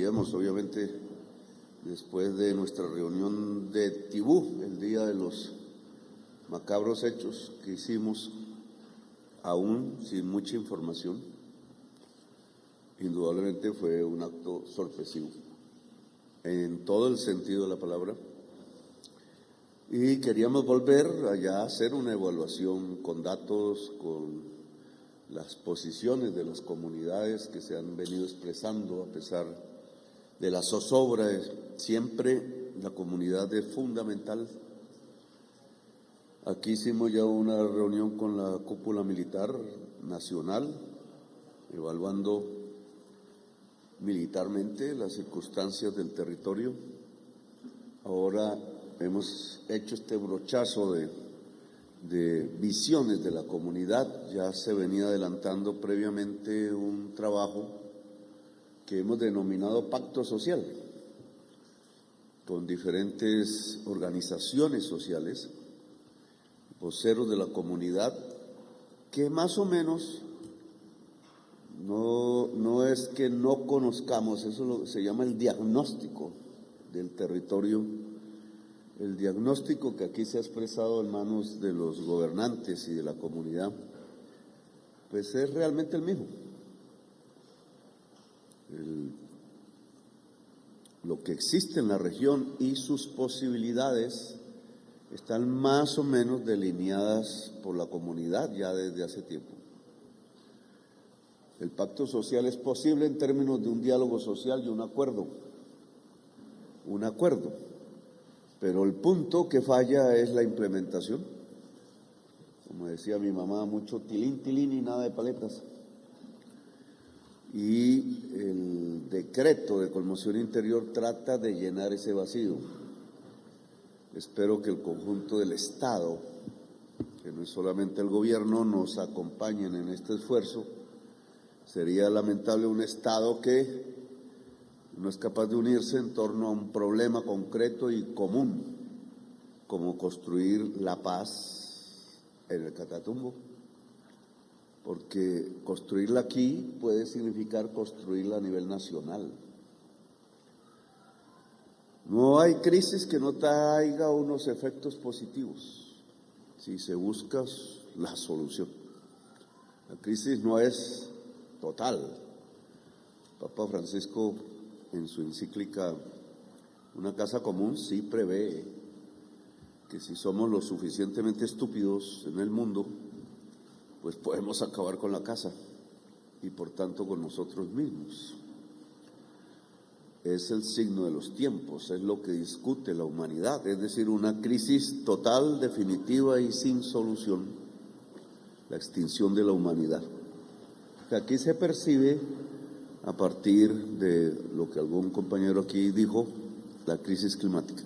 Seguíamos, obviamente, después de nuestra reunión de Tibú, el día de los macabros hechos que hicimos, aún sin mucha información. Indudablemente fue un acto sorpresivo, en todo el sentido de la palabra, y queríamos volver allá a hacer una evaluación con datos, con las posiciones de las comunidades que se han venido expresando a pesar de la zozobra. Siempre la comunidad es fundamental. Aquí hicimos ya una reunión con la cúpula militar nacional, evaluando militarmente las circunstancias del territorio. Ahora hemos hecho este brochazo de visiones de la comunidad. Ya se venía adelantando previamente un trabajo que hemos denominado Pacto Social, con diferentes organizaciones sociales, voceros de la comunidad, que más o menos no es que no conozcamos, eso se llama el diagnóstico del territorio. El diagnóstico que aquí se ha expresado en manos de los gobernantes y de la comunidad, pues es realmente el mismo. Lo que existe en la región y sus posibilidades están más o menos delineadas por la comunidad ya desde hace tiempo. El pacto social es posible en términos de un diálogo social y un acuerdo. Pero el punto que falla es la implementación. Como decía mi mamá, mucho tilín, tilín y nada de paletas. Y el decreto de conmoción interior trata de llenar ese vacío. Espero que el conjunto del Estado, que no es solamente el gobierno, nos acompañen en este esfuerzo. Sería lamentable un Estado que no es capaz de unirse en torno a un problema concreto y común, como construir la paz en el Catatumbo, porque construirla aquí puede significar construirla a nivel nacional. No hay crisis que no traiga unos efectos positivos, si se busca la solución. La crisis no es total. Papa Francisco, en su encíclica Una Casa Común, sí prevé que si somos lo suficientemente estúpidos en el mundo, pues podemos acabar con la casa y por tanto con nosotros mismos. Es el signo de los tiempos, es lo que discute la humanidad, es decir, una crisis total, definitiva y sin solución, la extinción de la humanidad. Aquí se percibe, a partir de lo que algún compañero aquí dijo, la crisis climática,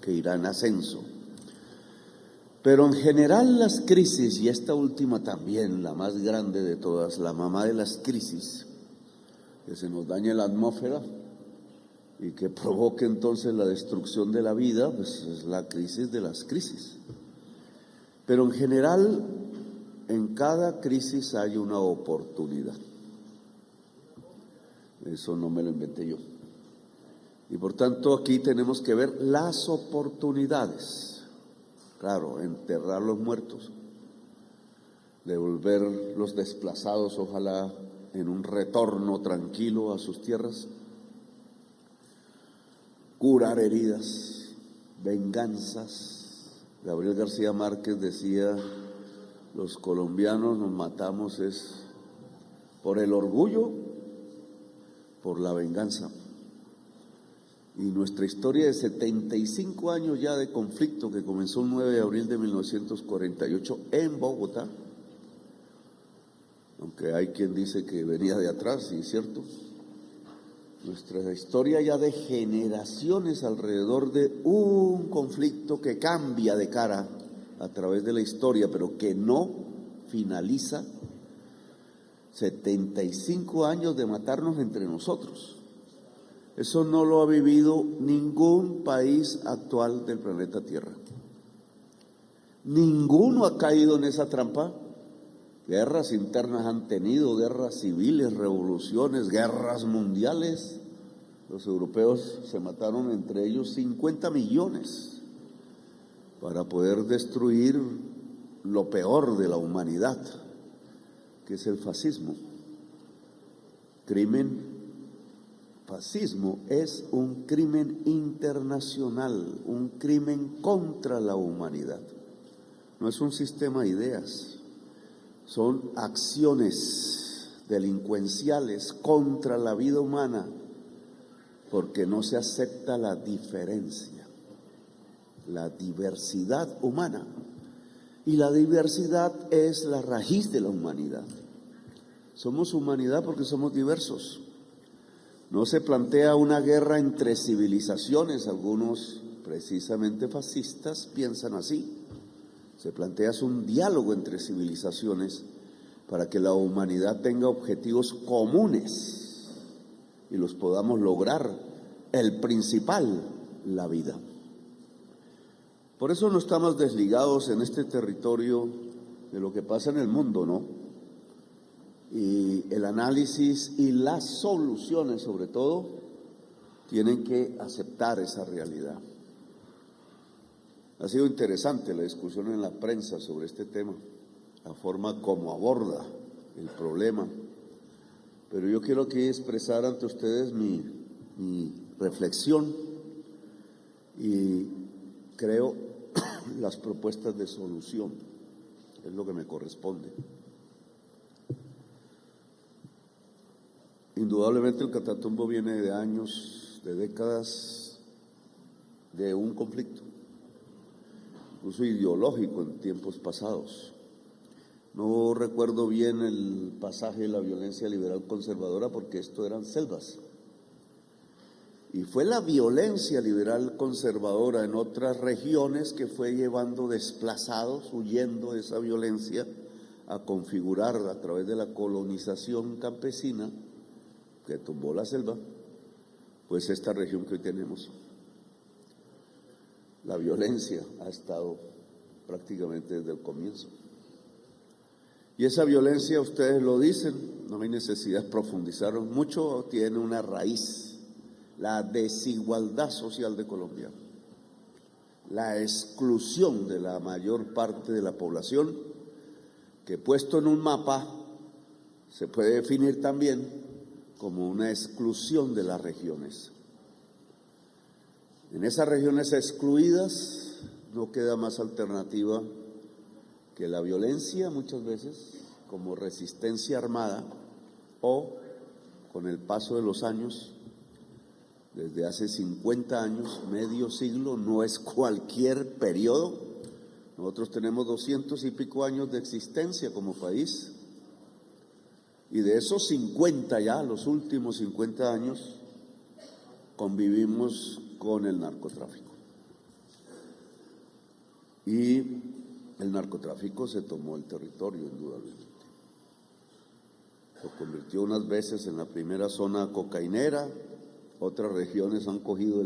que irá en ascenso. Pero en general las crisis, y esta última también, la más grande de todas, la mamá de las crisis, que se nos dañe la atmósfera y que provoque entonces la destrucción de la vida, pues es la crisis de las crisis. Pero en general, en cada crisis hay una oportunidad. Eso no me lo inventé yo. Y por tanto aquí tenemos que ver las oportunidades. Claro, enterrar los muertos, devolver los desplazados, ojalá en un retorno tranquilo a sus tierras, curar heridas, venganzas. Gabriel García Márquez decía, los colombianos nos matamos es por el orgullo, por la venganza. Y nuestra historia de 75 años ya de conflicto, que comenzó el 9 de abril de 1948 en Bogotá, aunque hay quien dice que venía de atrás, y es cierto, nuestra historia ya de generaciones alrededor de un conflicto que cambia de cara a través de la historia, pero que no finaliza. 75 años de matarnos entre nosotros. Eso no lo ha vivido ningún país actual del planeta Tierra. Ninguno ha caído en esa trampa. Guerras internas han tenido, guerras civiles, revoluciones, guerras mundiales, Los europeos se mataron entre ellos 50 millones para poder destruir lo peor de la humanidad, que es el fascismo. Fascismo es un crimen internacional, un crimen contra la humanidad. No es un sistema de ideas, son acciones delincuenciales contra la vida humana, porque no se acepta la diferencia, la diversidad humana. Y la diversidad es la raíz de la humanidad. Somos humanidad porque somos diversos. No se plantea una guerra entre civilizaciones, algunos precisamente fascistas piensan así. Se plantea un diálogo entre civilizaciones para que la humanidad tenga objetivos comunes y los podamos lograr. El principal, la vida. Por eso no estamos desligados en este territorio de lo que pasa en el mundo, ¿no? Y el análisis y las soluciones, sobre todo, tienen que aceptar esa realidad. Ha sido interesante la discusión en la prensa sobre este tema, la forma como aborda el problema, pero yo quiero aquí expresar ante ustedes mi reflexión y creo las propuestas de solución, es lo que me corresponde. Indudablemente el Catatumbo viene de años, de décadas, de un conflicto, incluso ideológico en tiempos pasados. No recuerdo bien el pasaje de la violencia liberal conservadora porque esto eran selvas. Y fue la violencia liberal conservadora en otras regiones que fue llevando desplazados, huyendo de esa violencia, a configurar a través de la colonización campesina, que tumbó la selva, pues esta región que hoy tenemos. La violencia ha estado prácticamente desde el comienzo. Y esa violencia, ustedes lo dicen, no hay necesidad de profundizar mucho, tiene una raíz, la desigualdad social de Colombia, la exclusión de la mayor parte de la población, que puesto en un mapa se puede definir también como una exclusión de las regiones. En esas regiones excluidas no queda más alternativa que la violencia, muchas veces como resistencia armada, o con el paso de los años, desde hace 50 años, medio siglo, no es cualquier periodo. Nosotros tenemos 200 y pico años de existencia como país, y de esos 50 ya, los últimos 50 años, convivimos con el narcotráfico. Y el narcotráfico se tomó el territorio, indudablemente. Lo convirtió unas veces en la primera zona cocainera, otras regiones han cogido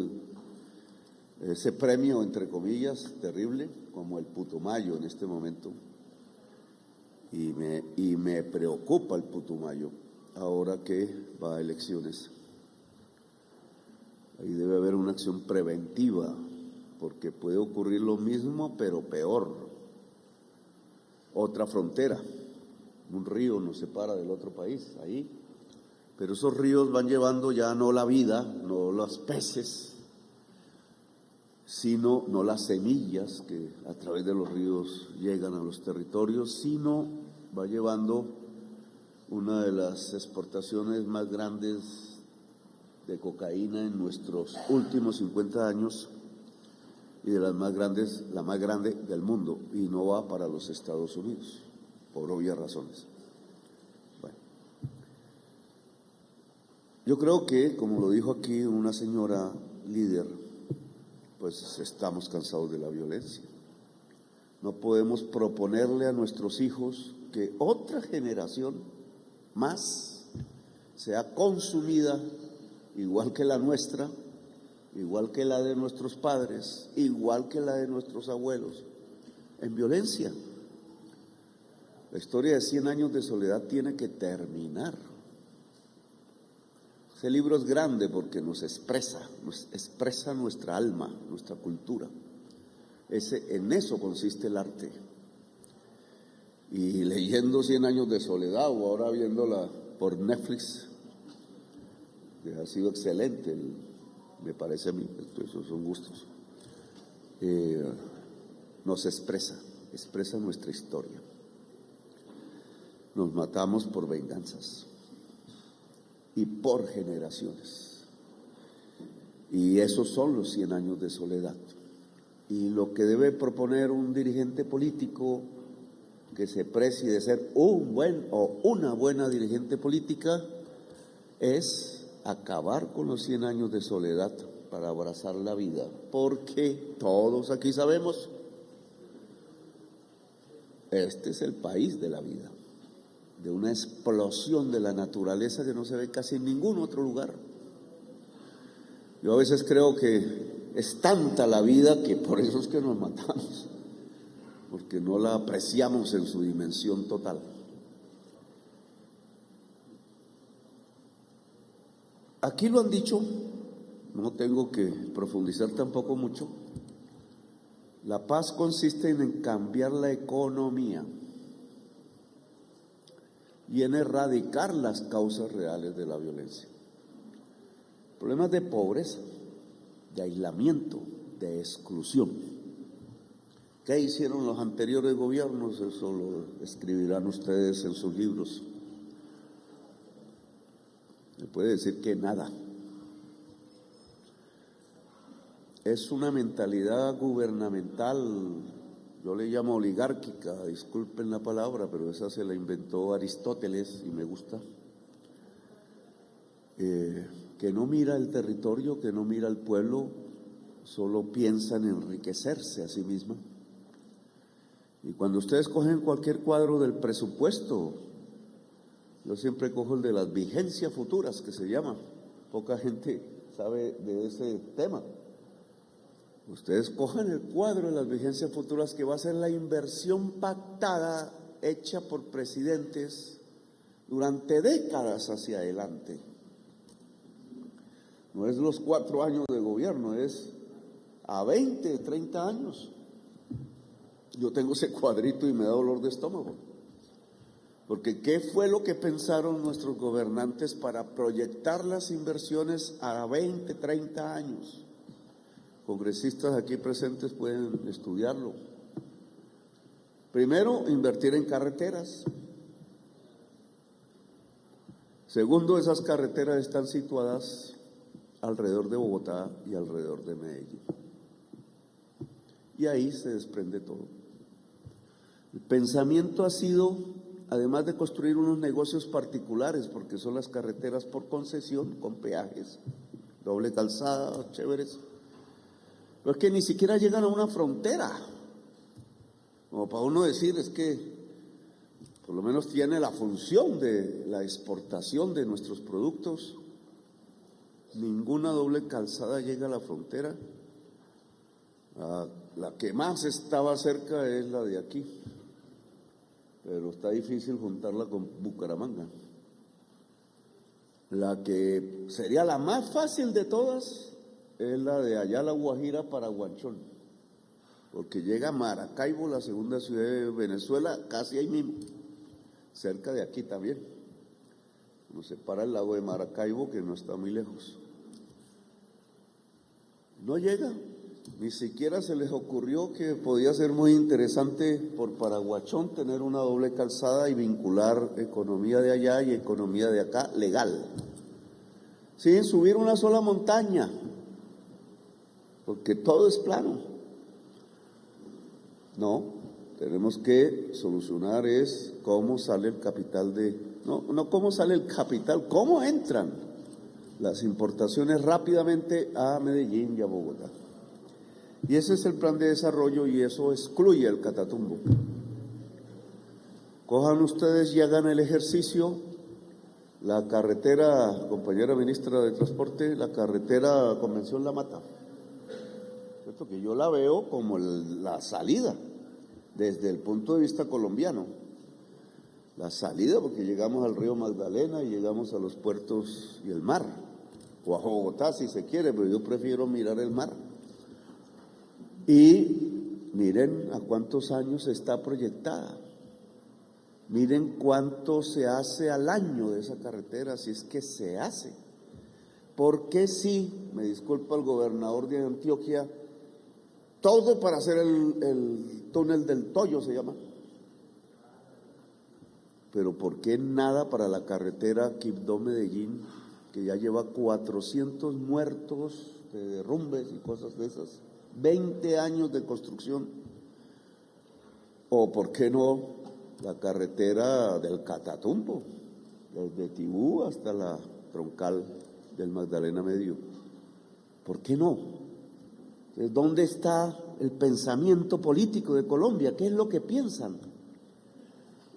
ese premio, entre comillas, terrible, como el Putumayo en este momento. Y me preocupa el Putumayo ahora que va a elecciones. Ahí debe haber una acción preventiva, porque puede ocurrir lo mismo, pero peor. Otra frontera, un río nos separa del otro país, ahí. Pero esos ríos van llevando ya no la vida, no los peces, sino no las semillas que a través de los ríos llegan a los territorios, sino va llevando una de las exportaciones más grandes de cocaína en nuestros últimos 50 años y de las más grandes, la más grande del mundo, y no va para los Estados Unidos, por obvias razones. Bueno, yo creo que, como lo dijo aquí una señora líder, pues estamos cansados de la violencia. No podemos proponerle a nuestros hijos que otra generación más sea consumida igual que la nuestra, igual que la de nuestros padres, igual que la de nuestros abuelos, en violencia. La historia de 100 años de soledad tiene que terminar. Ese libro es grande porque nos expresa nuestra alma, nuestra cultura. En eso consiste el arte. Y leyendo 100 años de soledad, o ahora viéndola por Netflix, que ha sido excelente, me parece a mí, esos son gustos, nos expresa nuestra historia. Nos matamos por venganzas y por generaciones. Y esos son los 100 años de soledad. Y lo que debe proponer un dirigente político que se precie de ser un buen o una buena dirigente política es acabar con los 100 años de soledad para abrazar la vida, porque todos aquí sabemos, este es el país de la vida, de una explosión de la naturaleza que no se ve casi en ningún otro lugar. Yo a veces creo que es tanta la vida que por eso es que nos matamos, porque no la apreciamos en su dimensión total. Aquí lo han dicho, no tengo que profundizar tampoco mucho. La paz consiste en cambiar la economía y en erradicar las causas reales de la violencia. Problemas de pobreza, de aislamiento, de exclusión. ¿Qué hicieron los anteriores gobiernos? Eso lo escribirán ustedes en sus libros. Se puede decir que nada. Es una mentalidad gubernamental, yo le llamo oligárquica, disculpen la palabra, pero esa se la inventó Aristóteles y me gusta, que no mira el territorio, que no mira el pueblo, solo piensa en enriquecerse a sí misma. Y cuando ustedes cogen cualquier cuadro del presupuesto, yo siempre cojo el de las vigencias futuras, que se llama, poca gente sabe de ese tema. Ustedes cojan el cuadro de las vigencias futuras, que va a ser la inversión pactada, hecha por presidentes durante décadas hacia adelante. No es los 4 años de gobierno, es a 20, 30 años. Yo tengo ese cuadrito y me da dolor de estómago. Porque ¿qué fue lo que pensaron nuestros gobernantes para proyectar las inversiones a 20, 30 años? Congresistas aquí presentes pueden estudiarlo. Primero, invertir en carreteras. Segundo, esas carreteras están situadas alrededor de Bogotá y alrededor de Medellín. Y ahí se desprende todo. El pensamiento ha sido, además de construir unos negocios particulares, porque son las carreteras por concesión, con peajes, doble calzada, chéveres, pero es que ni siquiera llegan a una frontera, como para uno decir, es que por lo menos tiene la función de la exportación de nuestros productos. Ninguna doble calzada llega a la frontera. La que más estaba cerca es la de aquí, pero está difícil juntarla con Bucaramanga. La que sería la más fácil de todas es la de allá, la Guajira para Guanchón, porque llega a Maracaibo, la segunda ciudad de Venezuela, casi ahí mismo, cerca de aquí también. Nos separa el lago de Maracaibo, que no está muy lejos. No llega, ni siquiera se les ocurrió que podía ser muy interesante por Paraguachón tener una doble calzada y vincular economía de allá y economía de acá legal, sin subir una sola montaña, porque todo es plano. No, tenemos que solucionar es cómo sale el capital no cómo sale el capital, cómo entran las importaciones rápidamente a Medellín y a Bogotá. Y ese es el plan de desarrollo, y eso excluye el Catatumbo. Cojan ustedes y hagan el ejercicio. La carretera, compañera ministra de Transporte, la carretera Convención La Mata, ¿cierto? Que yo la veo como la salida desde el punto de vista colombiano. La salida, porque llegamos al río Magdalena y llegamos a los puertos y el mar. o a Bogotá si se quiere, pero yo prefiero mirar el mar. Y miren a cuántos años está proyectada. Miren cuánto se hace al año de esa carretera, si es que se hace. Porque sí, me disculpa el gobernador de Antioquia, todo para hacer el túnel del Toyo se llama. Pero ¿por qué nada para la carretera Quibdó-Medellín, que ya lleva 400 muertos de derrumbes y cosas de esas? 20 años de construcción. ¿O por qué no la carretera del Catatumbo, desde Tibú hasta la troncal del Magdalena Medio? ¿Por qué no? Entonces, ¿dónde está el pensamiento político de Colombia? ¿Qué es lo que piensan?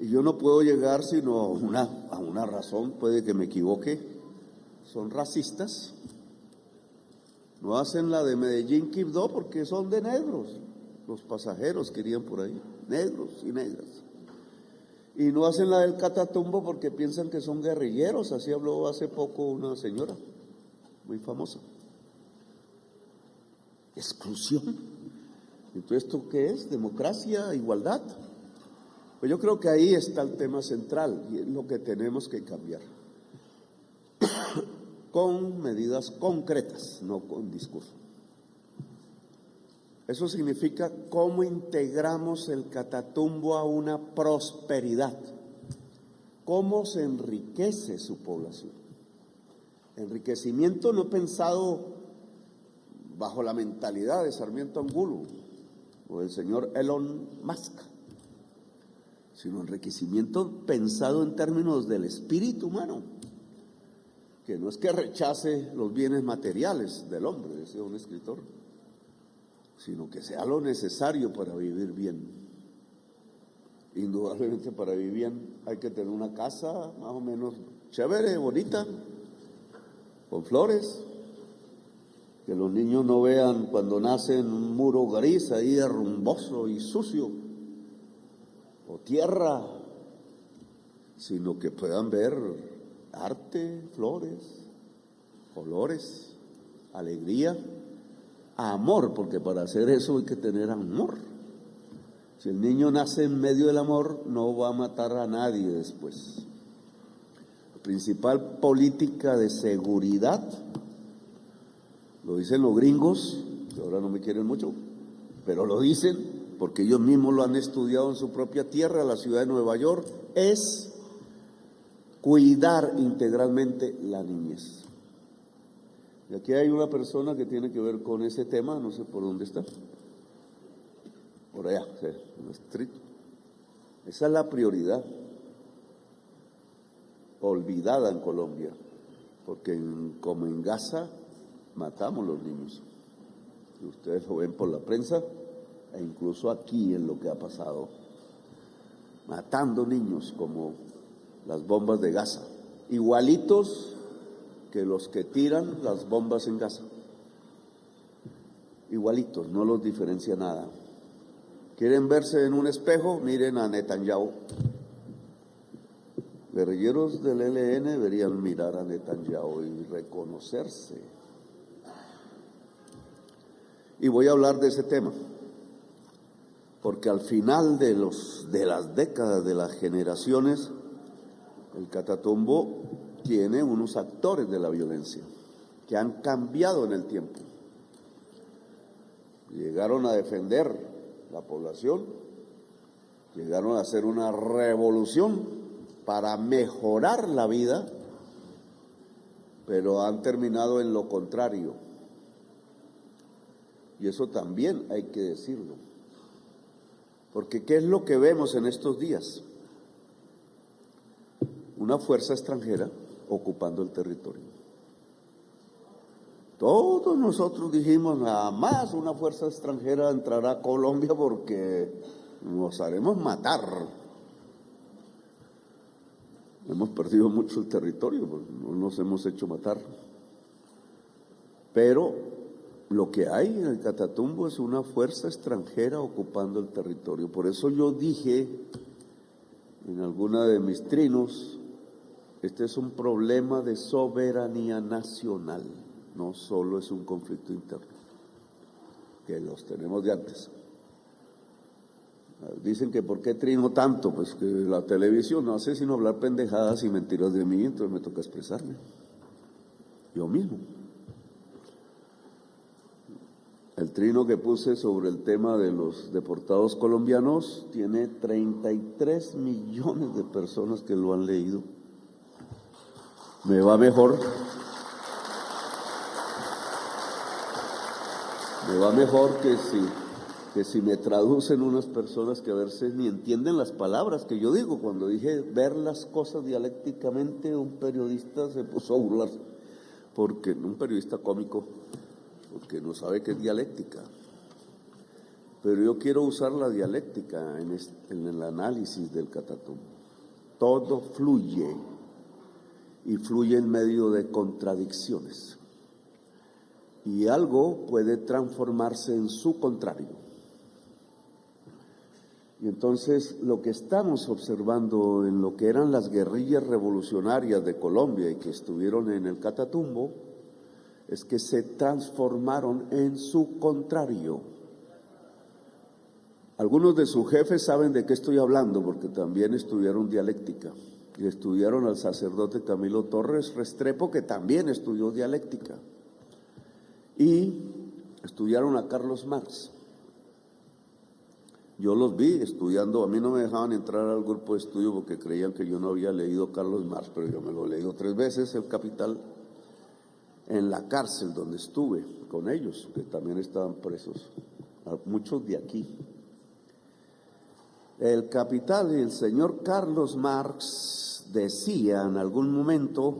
Y yo no puedo llegar sino a una razón, puede que me equivoque, son racistas. No hacen la de Medellín-Quibdó porque son de negros, los pasajeros que irían por ahí, negros y negras. Y no hacen la del Catatumbo porque piensan que son guerrilleros, así habló hace poco una señora muy famosa. Exclusión. Entonces, ¿esto qué es? ¿Democracia? ¿Igualdad? Pues yo creo que ahí está el tema central y es lo que tenemos que cambiar. Con medidas concretas, no con discurso. Eso significa cómo integramos el Catatumbo a una prosperidad, cómo se enriquece su población. Enriquecimiento no pensado bajo la mentalidad de Sarmiento Angulo o del señor Elon Musk, sino enriquecimiento pensado en términos del espíritu humano, que no es que rechace los bienes materiales del hombre, decía un escritor, sino que sea lo necesario para vivir bien. Indudablemente para vivir bien hay que tener una casa más o menos chévere, bonita, con flores, que los niños no vean cuando nacen un muro gris ahí rumboso y sucio, o tierra, sino que puedan ver arte, flores, colores, alegría, amor, porque para hacer eso hay que tener amor. Si el niño nace en medio del amor, no va a matar a nadie después. La principal política de seguridad, lo dicen los gringos, que ahora no me quieren mucho, pero lo dicen porque ellos mismos lo han estudiado en su propia tierra, la ciudad de Nueva York, es cuidar integralmente la niñez. Y aquí hay una persona que tiene que ver con ese tema, no sé por dónde está, por allá, en el estricto. Esa es la prioridad, olvidada en Colombia, porque como en Gaza matamos los niños, y ustedes lo ven por la prensa, e incluso aquí en lo que ha pasado, matando niños como las bombas de Gaza, igualitos que los que tiran las bombas en Gaza, igualitos, no los diferencia nada. ¿Quieren verse en un espejo? Miren a Netanyahu. Guerrilleros del ELN deberían mirar a Netanyahu y reconocerse. Y voy a hablar de ese tema, porque al final de las décadas, de las generaciones, el Catatumbo tiene unos actores de la violencia que han cambiado en el tiempo. Llegaron a defender la población, llegaron a hacer una revolución para mejorar la vida, pero han terminado en lo contrario. Y eso también hay que decirlo. Porque ¿qué es lo que vemos en estos días? Una fuerza extranjera ocupando el territorio. Todos nosotros dijimos, nada más una fuerza extranjera entrará a Colombia porque nos haremos matar. Hemos perdido mucho el territorio, no nos hemos hecho matar. Pero lo que hay en el Catatumbo es una fuerza extranjera ocupando el territorio. Por eso yo dije en alguna de mis trinos, Este es un problema de soberanía nacional, no solo es un conflicto interno, que los tenemos de antes. Dicen que ¿por qué trino tanto? Pues que la televisión no hace sino hablar pendejadas y mentiras de mí, entonces me toca expresarme, yo mismo. El trino que puse sobre el tema de los deportados colombianos tiene 33 millones de personas que lo han leído. Me va mejor que si me traducen unas personas que a veces ni entienden las palabras que yo digo. Cuando dije ver las cosas dialécticamente, un periodista se puso a burlar, porque un periodista cómico, porque no sabe qué es dialéctica. Pero yo quiero usar la dialéctica en el análisis del Catatumbo. Todo fluye, y fluye en medio de contradicciones. Y algo puede transformarse en su contrario. Y entonces lo que estamos observando en lo que eran las guerrillas revolucionarias de Colombia y que estuvieron en el Catatumbo, es que se transformaron en su contrario. Algunos de sus jefes saben de qué estoy hablando, porque también estudiaron dialéctica, y estudiaron al sacerdote Camilo Torres Restrepo, que también estudió dialéctica, y estudiaron a Carlos Marx. Yo los vi estudiando, a mí no me dejaban entrar al grupo de estudio porque creían que yo no había leído Carlos Marx, pero yo me lo he leído 3 veces, El Capital, en la cárcel donde estuve con ellos, que también estaban presos, muchos de aquí. El Capital, y el señor Carlos Marx decía en algún momento: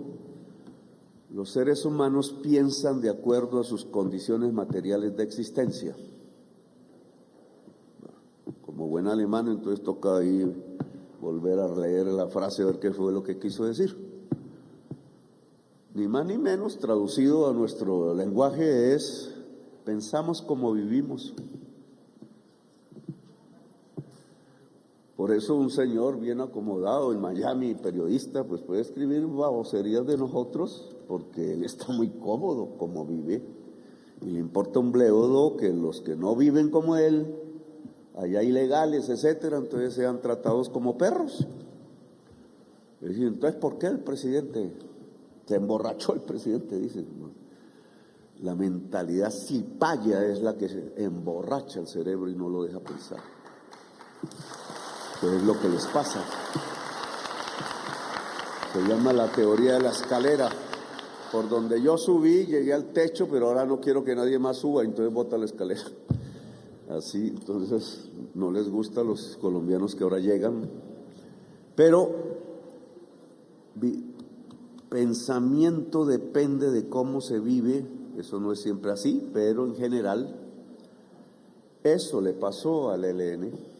los seres humanos piensan de acuerdo a sus condiciones materiales de existencia. Como buen alemán, entonces toca ahí volver a leer la frase, a ver qué fue lo que quiso decir. Ni más ni menos, traducido a nuestro lenguaje, es: pensamos como vivimos. Por eso un señor bien acomodado en Miami, periodista, pues puede escribir baboserías de nosotros, porque él está muy cómodo como vive, y le importa un bledo que los que no viven como él, allá ilegales, etcétera, entonces sean tratados como perros. Entonces, ¿por qué el presidente se emborrachó? El presidente dice: la mentalidad cipaya es la que se emborracha el cerebro y no lo deja pensar. ¿Qué es lo que les pasa? Se llama la teoría de la escalera. Por donde yo subí, llegué al techo, pero ahora no quiero que nadie más suba, entonces bota la escalera. Así, entonces no les gusta a los colombianos que ahora llegan. Pero pensamiento depende de cómo se vive, eso no es siempre así, pero en general eso le pasó al ELN.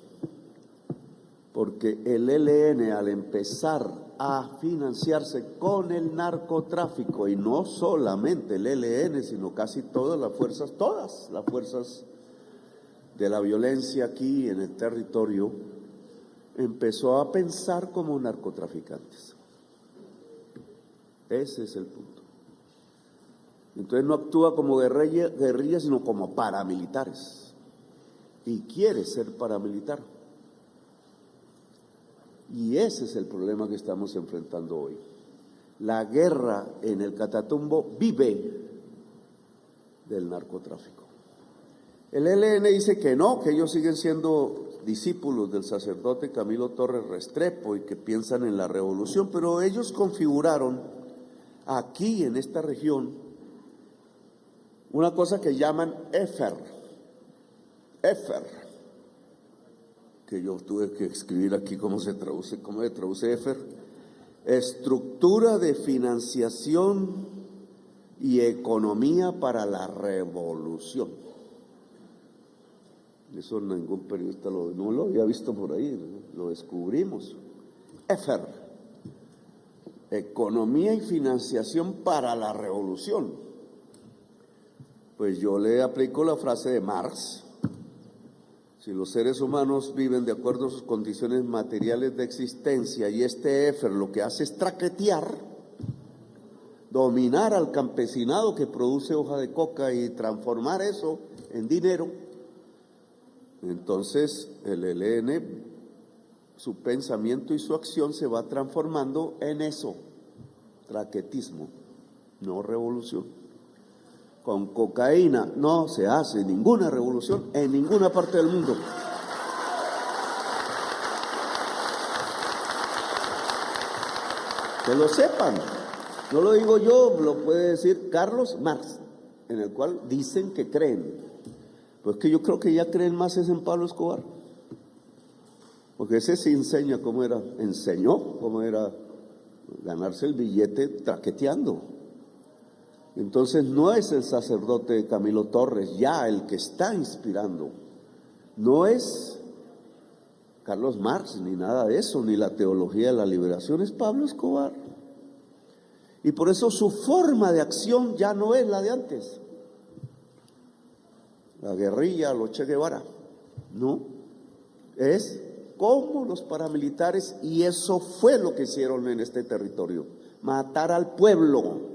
Porque el ELN, al empezar a financiarse con el narcotráfico, y no solamente el ELN, sino casi todas las fuerzas de la violencia aquí en el territorio, empezó a pensar como narcotraficantes. Ese es el punto. Entonces no actúa como guerrilla, sino como paramilitares. Y quiere ser paramilitar. Y ese es el problema que estamos enfrentando hoy. La guerra en el Catatumbo vive del narcotráfico. El ELN dice que no, que ellos siguen siendo discípulos del sacerdote Camilo Torres Restrepo y que piensan en la revolución, pero ellos configuraron aquí en esta región una cosa que llaman EFER, que yo tuve que escribir aquí cómo se traduce EFER: Estructura de Financiación y Economía para la Revolución. Eso ningún periodista no lo había visto por ahí, lo descubrimos. EFER, Economía y Financiación para la Revolución. Pues yo le aplico la frase de Marx: Si los seres humanos viven de acuerdo a sus condiciones materiales de existencia y este éfer lo que hace es traquetear, dominar al campesinado que produce hoja de coca y transformar eso en dinero, entonces el ELN, su pensamiento y su acción se va transformando en eso, traquetismo, no revolución. Con cocaína no se hace ninguna revolución en ninguna parte del mundo. Que lo sepan, no lo digo yo, lo puede decir Carlos Marx, en el cual dicen que creen. Pues que yo creo que ya creen más es en Pablo Escobar, porque ese sí enseña cómo era, enseñó cómo era ganarse el billete traqueteando. Entonces no es el sacerdote Camilo Torres ya el que está inspirando, no es Carlos Marx ni nada de eso, ni la teología de la liberación, es Pablo Escobar. Y por eso su forma de acción ya no es la de antes, la guerrilla, los Che Guevara, no, es como los paramilitares, y eso fue lo que hicieron en este territorio, matar al pueblo.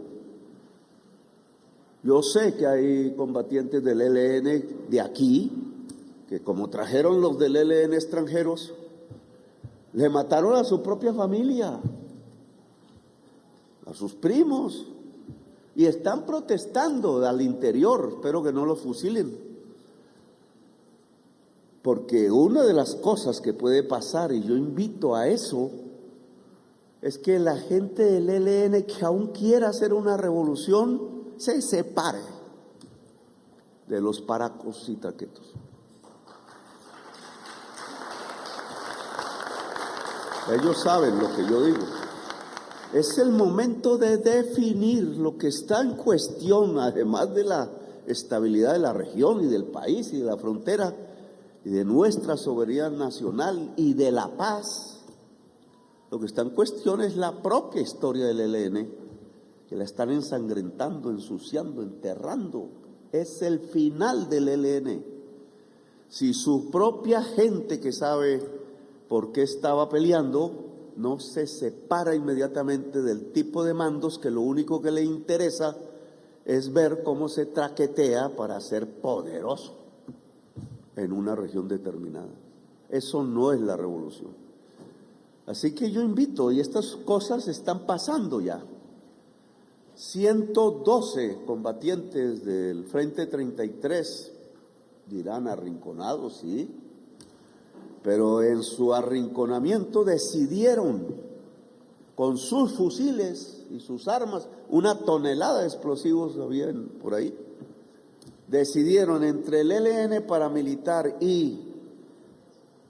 Yo sé que hay combatientes del ELN de aquí, que como trajeron los del ELN extranjeros, le mataron a su propia familia, a sus primos, y están protestando al interior, espero que no los fusilen. Porque una de las cosas que puede pasar, y yo invito a eso, es que la gente del ELN que aún quiera hacer una revolución se separe de los paracos y traquetos. Ellos saben lo que yo digo. Es el momento de definir lo que está en cuestión, además de la estabilidad de la región y del país y de la frontera y de nuestra soberanía nacional y de la paz. Lo que está en cuestión es la propia historia del ELN, que la están ensangrentando, ensuciando, enterrando. Es el final del ELN. Si su propia gente que sabe por qué estaba peleando no se separa inmediatamente del tipo de mandos que lo único que le interesa es ver cómo se traquetea para ser poderoso en una región determinada. Eso no es la revolución. Así que yo invito, y estas cosas están pasando ya. 112 combatientes del Frente 33, dirán arrinconados, sí, pero en su arrinconamiento decidieron con sus fusiles y sus armas, 1 tonelada de explosivos había por ahí, decidieron entre el ELN paramilitar y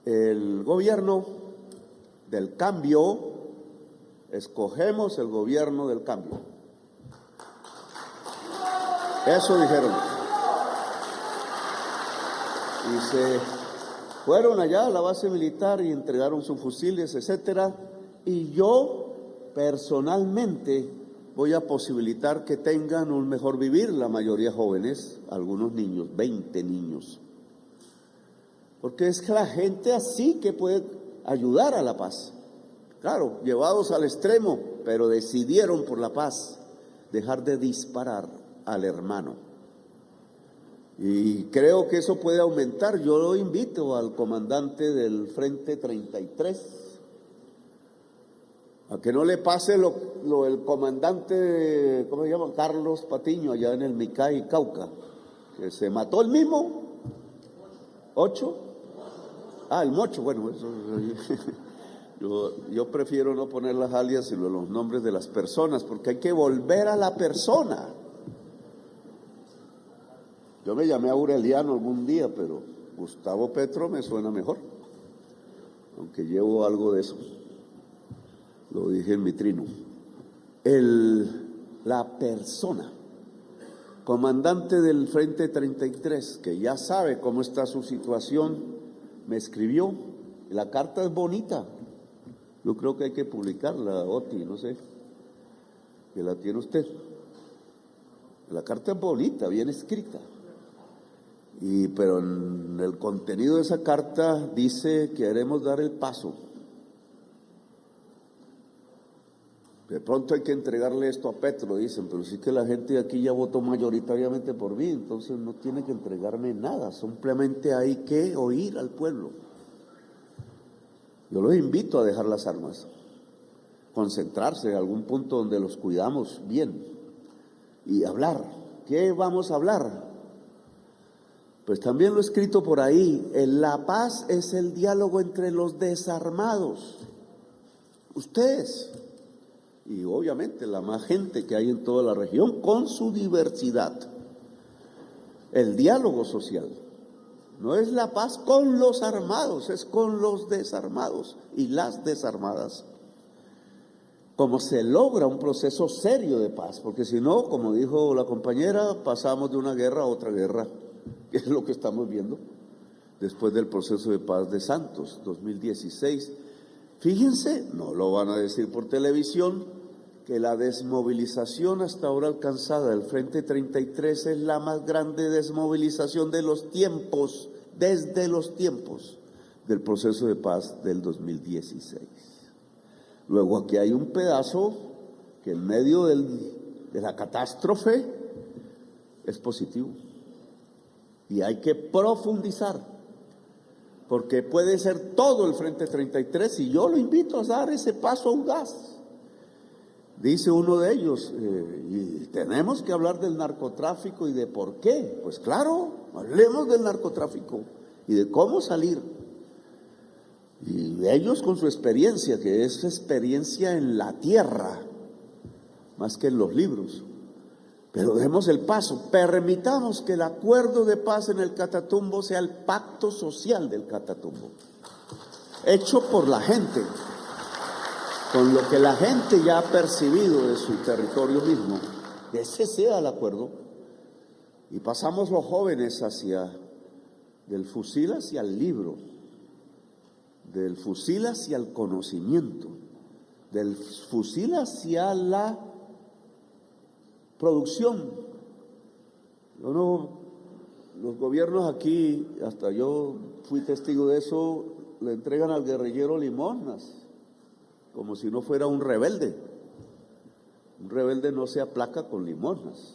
el gobierno del cambio, escogemos el gobierno del cambio. Eso dijeron. Y se fueron allá a la base militar y entregaron sus fusiles, etcétera. Y yo personalmente voy a posibilitar que tengan un mejor vivir, la mayoría jóvenes, algunos niños, 20 niños. Porque es que la gente así que puede ayudar a la paz. Claro, llevados al extremo, pero decidieron por la paz dejar de disparar al hermano. Y creo que eso puede aumentar. Yo lo invito al comandante del Frente 33 a que no le pase lo el comandante, ¿cómo se llama? Carlos Patiño, allá en el Micay, Cauca, que se mató el mismo. 8. El Mocho, bueno, eso, yo prefiero no poner las alias sino los nombres de las personas, porque hay que volver a la persona. Yo me llamé Aureliano algún día, pero Gustavo Petro me suena mejor, aunque llevo algo de eso. Lo dije en mi trino. La persona, comandante del Frente 33, que ya sabe cómo está su situación, me escribió. La carta es bonita. Yo creo que hay que publicarla, Oti, no sé, que la tiene usted. La carta es bonita, bien escrita. Pero en el contenido de esa carta dice que queremos dar el paso. De pronto hay que entregarle esto a Petro, dicen, pero sí que la gente de aquí ya votó mayoritariamente por mí, entonces no tiene que entregarme nada, simplemente hay que oír al pueblo. Yo los invito a dejar las armas, concentrarse en algún punto donde los cuidamos bien y hablar. ¿Qué vamos a hablar? Pues también lo he escrito por ahí, la paz es el diálogo entre los desarmados, ustedes. Y obviamente la más gente que hay en toda la región con su diversidad. El diálogo social no es la paz con los armados, es con los desarmados y las desarmadas. Como se logra un proceso serio de paz, porque si no, como dijo la compañera, pasamos de una guerra a otra guerra, que es lo que estamos viendo después del proceso de paz de Santos, 2016. Fíjense, no lo van a decir por televisión, que la desmovilización hasta ahora alcanzada del Frente 33 es la más grande desmovilización de los tiempos, desde los tiempos del proceso de paz del 2016. Luego aquí hay un pedazo que en medio de la catástrofe es positivo y hay que profundizar, porque puede ser todo el Frente 33 y yo lo invito a dar ese paso audaz. Dice uno de ellos, y tenemos que hablar del narcotráfico y de por qué. Pues claro, hablemos del narcotráfico y de cómo salir. Y ellos con su experiencia, que es experiencia en la tierra, más que en los libros. Pero demos el paso, permitamos que el acuerdo de paz en el Catatumbo sea el pacto social del Catatumbo, hecho por la gente, con lo que la gente ya ha percibido de su territorio mismo, que ese sea el acuerdo, y pasamos los jóvenes del fusil hacia el libro, del fusil hacia el conocimiento, del fusil hacia la producción. Los gobiernos aquí, hasta yo fui testigo de eso, le entregan al guerrillero limosnas, como si no fuera un rebelde. Un rebelde no se aplaca con limosnas.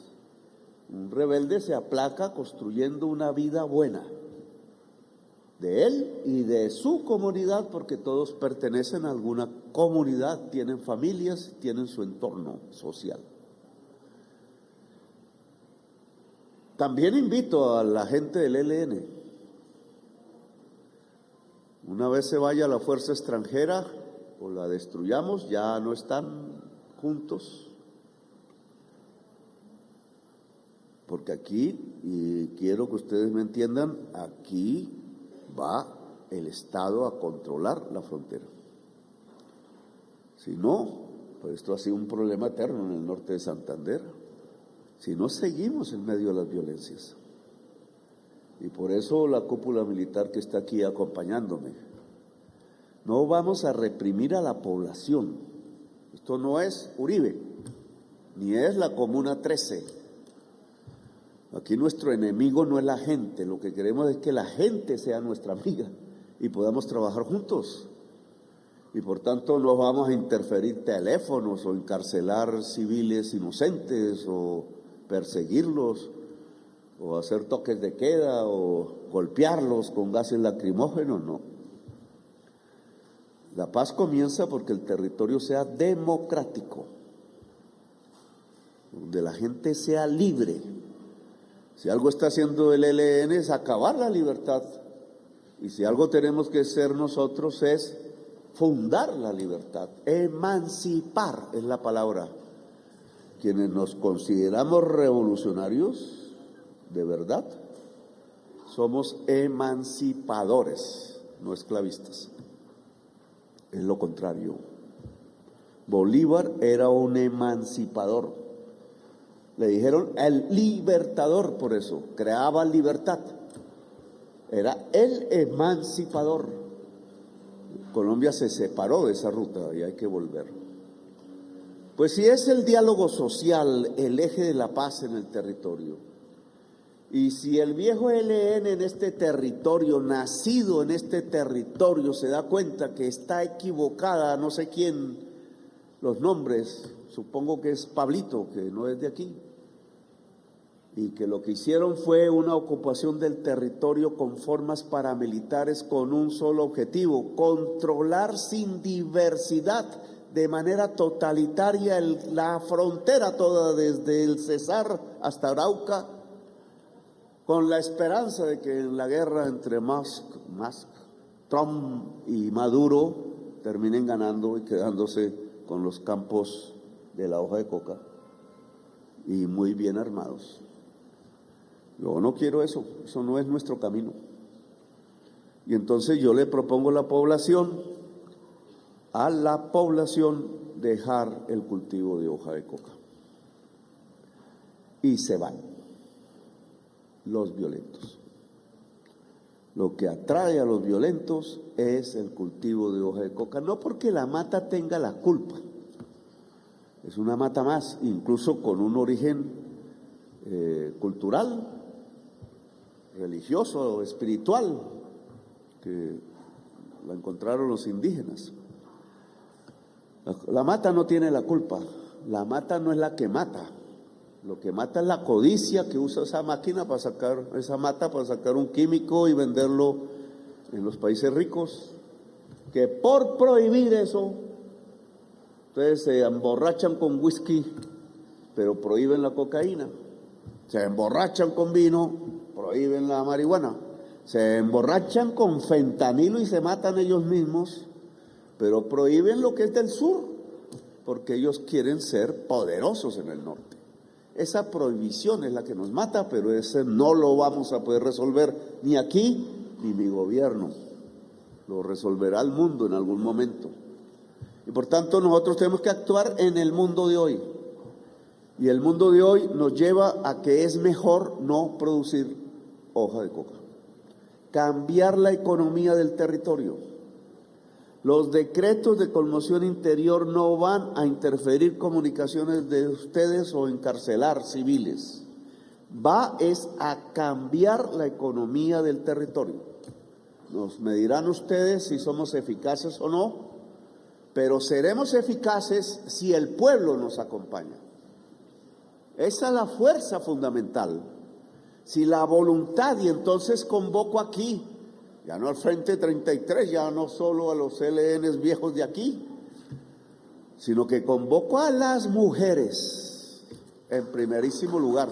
Un rebelde se aplaca construyendo una vida buena de él y de su comunidad, porque todos pertenecen a alguna comunidad, tienen familias, tienen su entorno social. También invito a la gente del ELN, una vez se vaya la fuerza extranjera o la destruyamos, ya no están juntos, porque aquí, y quiero que ustedes me entiendan, aquí va el Estado a controlar la frontera. Si no, pues esto ha sido un problema eterno en el norte de Santander. Si no, seguimos en medio de las violencias. Y por eso la cúpula militar que está aquí acompañándome. No vamos a reprimir a la población. Esto no es Uribe, ni es la Comuna 13. Aquí nuestro enemigo no es la gente, lo que queremos es que la gente sea nuestra amiga y podamos trabajar juntos. Y por tanto no vamos a interferir teléfonos o encarcelar civiles inocentes o perseguirlos o hacer toques de queda o golpearlos con gases lacrimógenos, no. La paz comienza porque el territorio sea democrático, donde la gente sea libre. Si algo está haciendo el ELN es acabar la libertad, y si algo tenemos que hacer nosotros es fundar la libertad, emancipar es la palabra. Quienes nos consideramos revolucionarios, de verdad, somos emancipadores, no esclavistas. Es lo contrario. Bolívar era un emancipador. Le dijeron el libertador por eso, creaba libertad. Era el emancipador. Colombia se separó de esa ruta y hay que volver. Pues si es el diálogo social el eje de la paz en el territorio, Y si el viejo ELN en este territorio, nacido en este territorio, se da cuenta que está equivocada, no sé quién, los nombres, supongo que es Pablito, que no es de aquí, y que lo que hicieron fue una ocupación del territorio con formas paramilitares con un solo objetivo: controlar sin diversidad, de manera totalitaria, la frontera toda, desde el Cesar hasta Arauca, con la esperanza de que en la guerra entre Trump y Maduro terminen ganando y quedándose con los campos de la hoja de coca y muy bien armados. Yo no quiero eso no es nuestro camino. Y entonces yo le propongo a la población dejar el cultivo de hoja de coca. Y se van los violentos. Lo que atrae a los violentos es el cultivo de hoja de coca, no porque la mata tenga la culpa, es una mata más, incluso con un origen cultural, religioso, espiritual, que la encontraron los indígenas. La mata no tiene la culpa, la mata no es la que mata. Lo que mata es la codicia que usa esa máquina para sacar esa mata, para sacar un químico y venderlo en los países ricos, que por prohibir eso, entonces se emborrachan con whisky, pero prohíben la cocaína. Se emborrachan con vino, prohíben la marihuana. Se emborrachan con fentanilo y se matan ellos mismos, pero prohíben lo que es del sur, porque ellos quieren ser poderosos en el norte. Esa prohibición es la que nos mata, pero ese no lo vamos a poder resolver ni aquí ni mi gobierno. Lo resolverá el mundo en algún momento. Y por tanto nosotros tenemos que actuar en el mundo de hoy. Y el mundo de hoy nos lleva a que es mejor no producir hoja de coca. Cambiar la economía del territorio. Los decretos de conmoción interior no van a interferir comunicaciones de ustedes o encarcelar civiles. Es a cambiar la economía del territorio. Nos medirán ustedes si somos eficaces o no, pero seremos eficaces si el pueblo nos acompaña. Esa es la fuerza fundamental. Si la voluntad, y entonces convoco aquí, ya no al Frente 33, ya no solo a los ELNs viejos de aquí, sino que convoco a las mujeres en primerísimo lugar.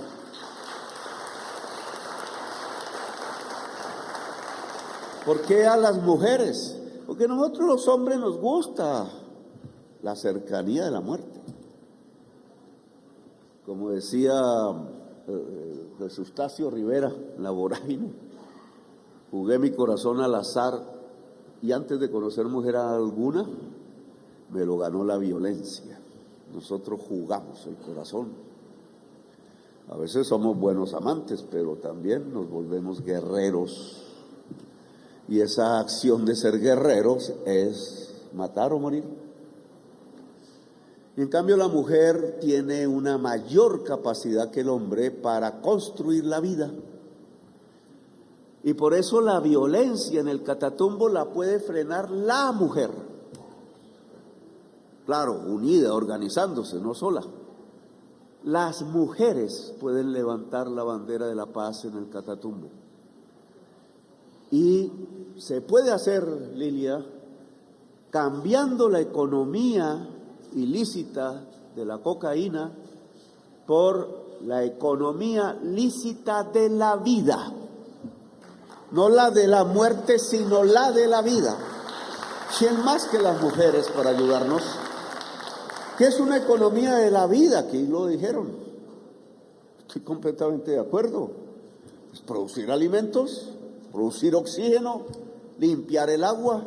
¿Por qué a las mujeres? Porque a nosotros los hombres nos gusta la cercanía de la muerte. Como decía Jesús Tacio Rivera, la vorágine, jugué mi corazón al azar y antes de conocer mujer alguna, me lo ganó la violencia. Nosotros jugamos el corazón. A veces somos buenos amantes, pero también nos volvemos guerreros. Y esa acción de ser guerreros es matar o morir. Y en cambio la mujer tiene una mayor capacidad que el hombre para construir la vida. Y por eso la violencia en el Catatumbo la puede frenar la mujer. Claro, unida, organizándose, no sola. Las mujeres pueden levantar la bandera de la paz en el Catatumbo. Y se puede hacer, Lilia, cambiando la economía ilícita de la cocaína por la economía lícita de la vida. No la de la muerte, sino la de la vida. ¿Quién más que las mujeres para ayudarnos? ¿Qué es una economía de la vida? Aquí lo dijeron. Estoy completamente de acuerdo. Es producir alimentos, producir oxígeno, limpiar el agua,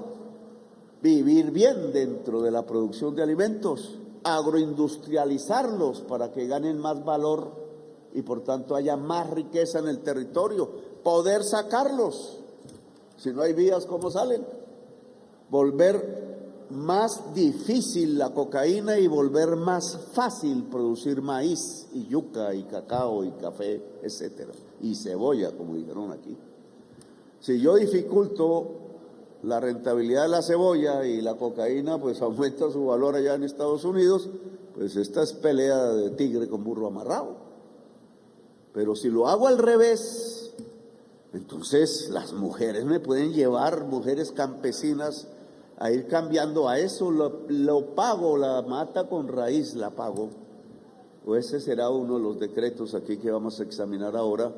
vivir bien dentro de la producción de alimentos, agroindustrializarlos para que ganen más valor y por tanto haya más riqueza en el territorio. Poder sacarlos, si no hay vías, ¿cómo salen? Volver más difícil la cocaína y volver más fácil producir maíz y yuca y cacao y café, etcétera, y cebolla, como dijeron aquí. Si yo dificulto la rentabilidad de la cebolla y la cocaína, pues aumenta su valor allá en Estados Unidos, pues esta es pelea de tigre con burro amarrado. Pero si lo hago al revés, entonces las mujeres me pueden llevar, mujeres campesinas, a ir cambiando a eso. Lo pago, la mata con raíz la pago. O ese será uno de los decretos aquí que vamos a examinar ahora.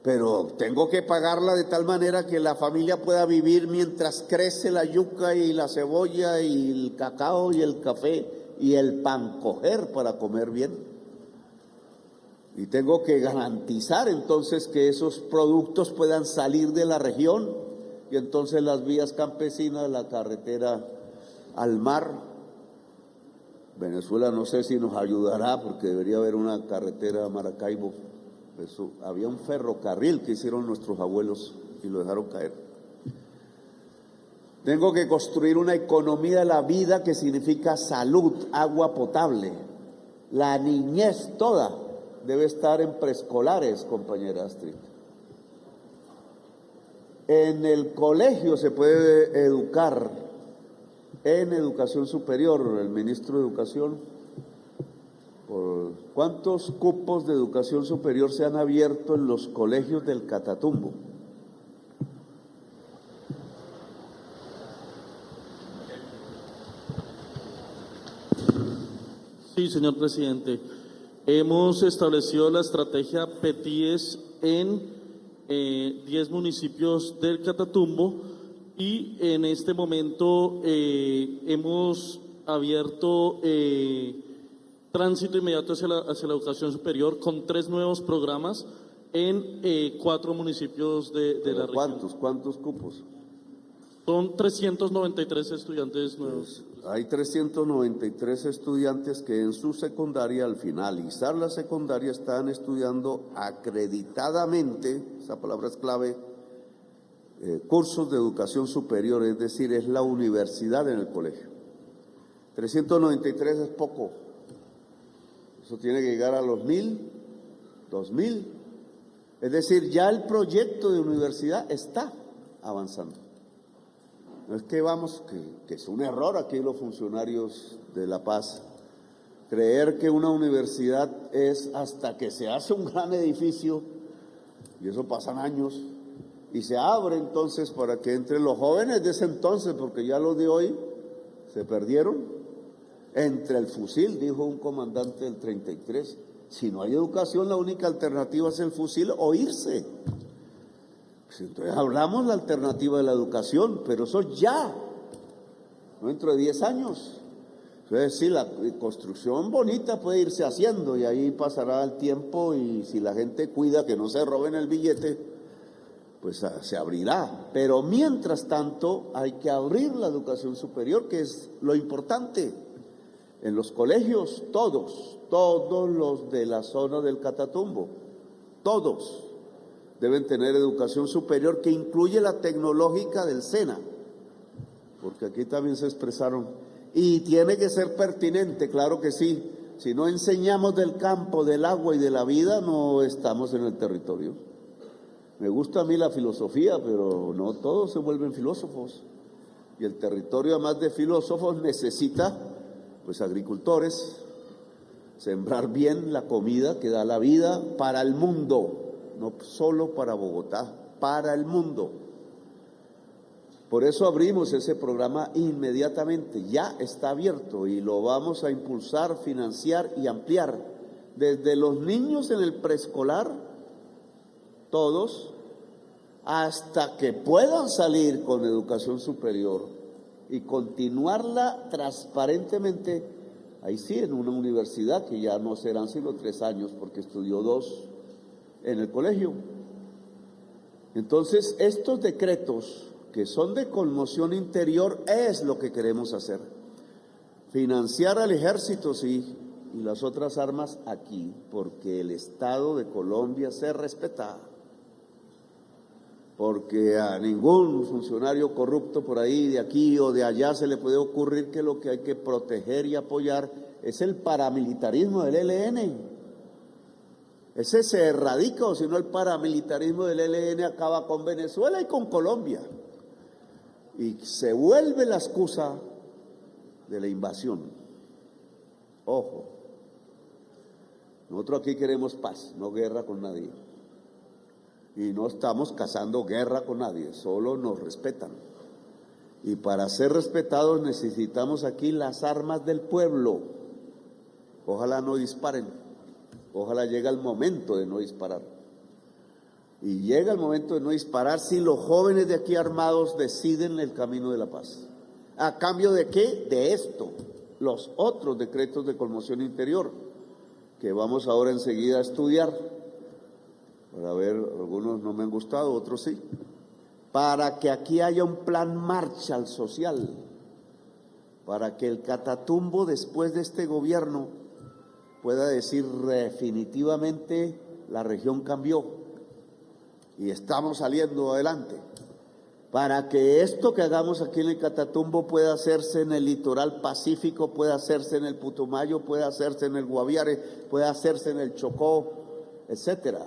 Pero tengo que pagarla de tal manera que la familia pueda vivir mientras crece la yuca y la cebolla y el cacao y el café y el pan coger para comer bien. Y tengo que garantizar entonces que esos productos puedan salir de la región y entonces las vías campesinas, la carretera al mar. Venezuela no sé si nos ayudará porque debería haber una carretera a Maracaibo. Eso, había un ferrocarril que hicieron nuestros abuelos y lo dejaron caer. Tengo que construir una economía de la vida que significa salud, agua potable. La niñez toda debe estar en preescolares, compañera Astrid. En el colegio se puede educar, en educación superior, el ministro de Educación. ¿Cuántos cupos de educación superior se han abierto en los colegios del Catatumbo? Sí, señor presidente. Hemos establecido la estrategia PETIES en 10 municipios del Catatumbo y en este momento hemos abierto tránsito inmediato hacia la educación superior con 3 nuevos programas en 4 municipios de la región. ¿Cuántos cupos? Son 393 estudiantes nuevos. Hay 393 estudiantes que en su secundaria, al finalizar la secundaria, están estudiando acreditadamente, esa palabra es clave, cursos de educación superior, es decir, es la universidad en el colegio. 393 es poco. Eso tiene que llegar a los 1.000, 2.000. Es decir, ya el proyecto de universidad está avanzando. No es que que es un error aquí los funcionarios de La Paz, creer que una universidad es hasta que se hace un gran edificio, y eso pasan años, y se abre entonces para que entren los jóvenes de ese entonces, porque ya los de hoy se perdieron. Entre el fusil, dijo un comandante del 33, si no hay educación la única alternativa es el fusil o irse. Pues entonces hablamos la alternativa de la educación, pero eso ya, no dentro de 10 años. Entonces sí, la construcción bonita puede irse haciendo y ahí pasará el tiempo y si la gente cuida que no se roben el billete, pues se abrirá. Pero mientras tanto hay que abrir la educación superior, que es lo importante. En los colegios, todos los de la zona del Catatumbo, todos deben tener educación superior que incluye la tecnológica del SENA, porque aquí también se expresaron, y tiene que ser pertinente, claro que sí. Si no enseñamos del campo, del agua y de la vida, no estamos en el territorio. Me gusta a mí la filosofía, pero no todos se vuelven filósofos, y el territorio, además de filósofos, necesita pues agricultores, sembrar bien la comida que da la vida para el mundo, no solo para Bogotá, para el mundo. Por eso abrimos ese programa inmediatamente, ya está abierto y lo vamos a impulsar, financiar y ampliar. Desde los niños en el preescolar, todos, hasta que puedan salir con educación superior y continuarla transparentemente, ahí sí, en una universidad que ya no serán sino 3 años, porque estudió 2 en el colegio. Entonces, estos decretos que son de conmoción interior es lo que queremos hacer. Financiar al ejército, sí, y las otras armas aquí, porque el Estado de Colombia se respeta. porque a ningún funcionario corrupto por ahí, de aquí o de allá, se le puede ocurrir que lo que hay que proteger y apoyar es el paramilitarismo del ELN. Ese se erradica, o si no el paramilitarismo del ELN acaba con Venezuela y con Colombia. Y se vuelve la excusa de la invasión. Ojo, nosotros aquí queremos paz, no guerra con nadie. Y no estamos cazando guerra con nadie, solo nos respetan. Y para ser respetados necesitamos aquí las armas del pueblo. Ojalá no disparen, ojalá llegue el momento de no disparar. Y llega el momento de no disparar si los jóvenes de aquí armados deciden el camino de la paz. ¿A cambio de qué? De esto, los otros decretos de conmoción interior, que vamos ahora enseguida a estudiar. Para ver, algunos no me han gustado, otros sí. Para que aquí haya un plan Marshall social, para que el Catatumbo después de este gobierno pueda decir definitivamente la región cambió y estamos saliendo adelante. Para que esto que hagamos aquí en el Catatumbo pueda hacerse en el litoral pacífico, pueda hacerse en el Putumayo, pueda hacerse en el Guaviare, pueda hacerse en el Chocó, etcétera.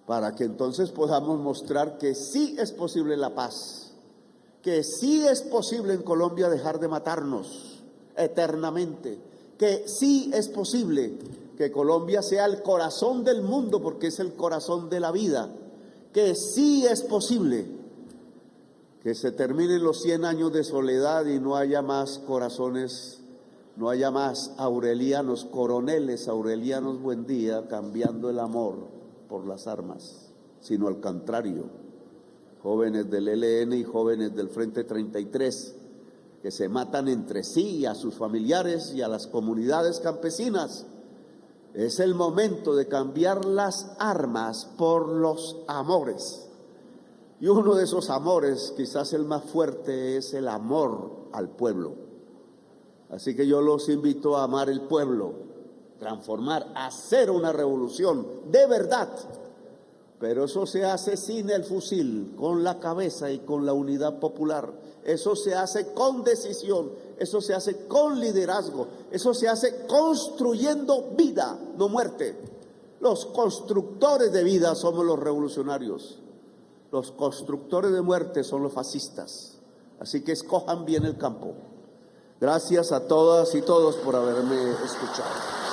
Para que entonces podamos mostrar que sí es posible la paz, que sí es posible en Colombia dejar de matarnos eternamente, que sí es posible que Colombia sea el corazón del mundo porque es el corazón de la vida, que sí es posible que se terminen los 100 años de soledad y no haya más corazones, no haya más aurelianos, coroneles aurelianos Buendía cambiando el amor por las armas, sino al contrario, jóvenes del ELN y jóvenes del Frente 33 que se matan entre sí y a sus familiares y a las comunidades campesinas. Es el momento de cambiar las armas por los amores. Y uno de esos amores, quizás el más fuerte, es el amor al pueblo. Así que yo los invito a amar el pueblo, transformar, hacer una revolución de verdad. Pero eso se hace sin el fusil, con la cabeza y con la unidad popular. Eso se hace con decisión, eso se hace con liderazgo, eso se hace construyendo vida, no muerte. Los constructores de vida somos los revolucionarios. Los constructores de muerte son los fascistas. Así que escojan bien el campo. Gracias a todas y todos por haberme escuchado.